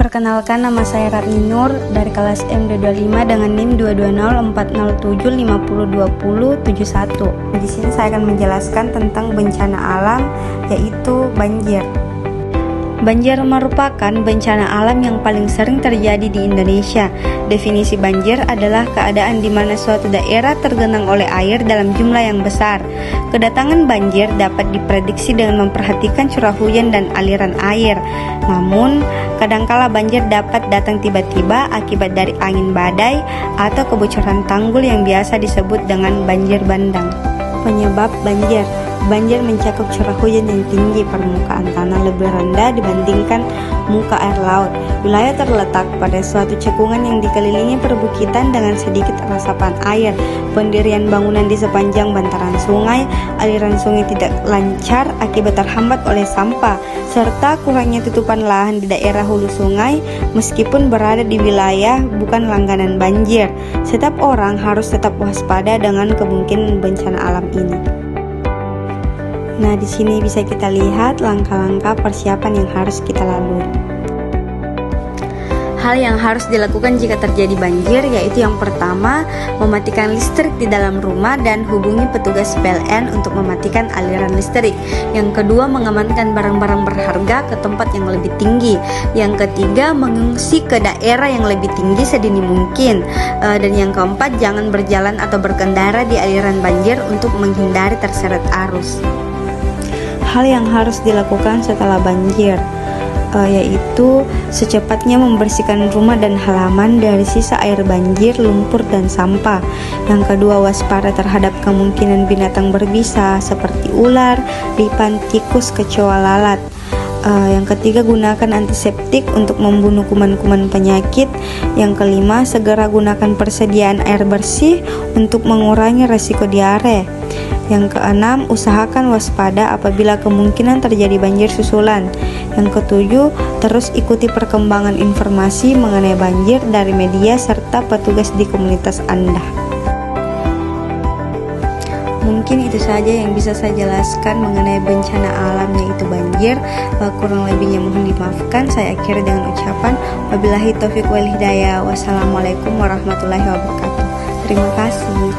Perkenalkan, nama saya Ratni Nur dari kelas M225 dengan NIM 22040502071. Di sini saya akan menjelaskan tentang bencana alam, yaitu banjir. Banjir merupakan bencana alam yang paling sering terjadi di Indonesia. Definisi banjir adalah keadaan di mana suatu daerah tergenang oleh air dalam jumlah yang besar. Kedatangan banjir dapat diprediksi dengan memperhatikan curah hujan dan aliran air. Namun, kadangkala banjir dapat datang tiba-tiba akibat dari angin badai atau kebocoran tanggul yang biasa disebut dengan banjir bandang. Penyebab banjir. Banjir mencakup curah hujan yang tinggi, permukaan tanah lebih rendah dibandingkan muka air laut. Wilayah terletak pada suatu cekungan yang dikelilingi perbukitan dengan sedikit resapan air, pendirian bangunan di sepanjang bantaran sungai, aliran sungai tidak lancar akibat terhambat oleh sampah, serta kurangnya tutupan lahan di daerah hulu sungai meskipun berada di wilayah bukan langganan banjir. Setiap orang harus tetap waspada dengan kemungkinan bencana alam ini. Nah, di sini bisa kita lihat langkah-langkah persiapan yang harus kita lalui. Hal yang harus dilakukan jika terjadi banjir yaitu yang pertama, mematikan listrik di dalam rumah dan hubungi petugas PLN untuk mematikan aliran listrik. Yang kedua, mengamankan barang-barang berharga ke tempat yang lebih tinggi. Yang ketiga, mengungsi ke daerah yang lebih tinggi sedini mungkin. Dan yang keempat, jangan berjalan atau berkendara di aliran banjir untuk menghindari terseret arus. Hal yang harus dilakukan setelah banjir yaitu secepatnya membersihkan rumah dan halaman dari sisa air banjir, lumpur, dan sampah. Yang kedua, waspada terhadap kemungkinan binatang berbisa seperti ular, lipan, tikus, kecoa, lalat. Yang ketiga, gunakan antiseptik untuk membunuh kuman-kuman penyakit. Yang kelima, segera gunakan persediaan air bersih untuk mengurangi resiko diare. Yang keenam, usahakan waspada apabila kemungkinan terjadi banjir susulan. Yang ketujuh, terus ikuti perkembangan informasi mengenai banjir dari media serta petugas di komunitas Anda. Mungkin itu saja yang bisa saya jelaskan mengenai bencana alam yaitu banjir. Kurang lebihnya mohon dimaafkan. Saya akhiri dengan ucapan wabillahi taufiq wal hidayah. Wassalamualaikum warahmatullahi wabarakatuh. Terima kasih.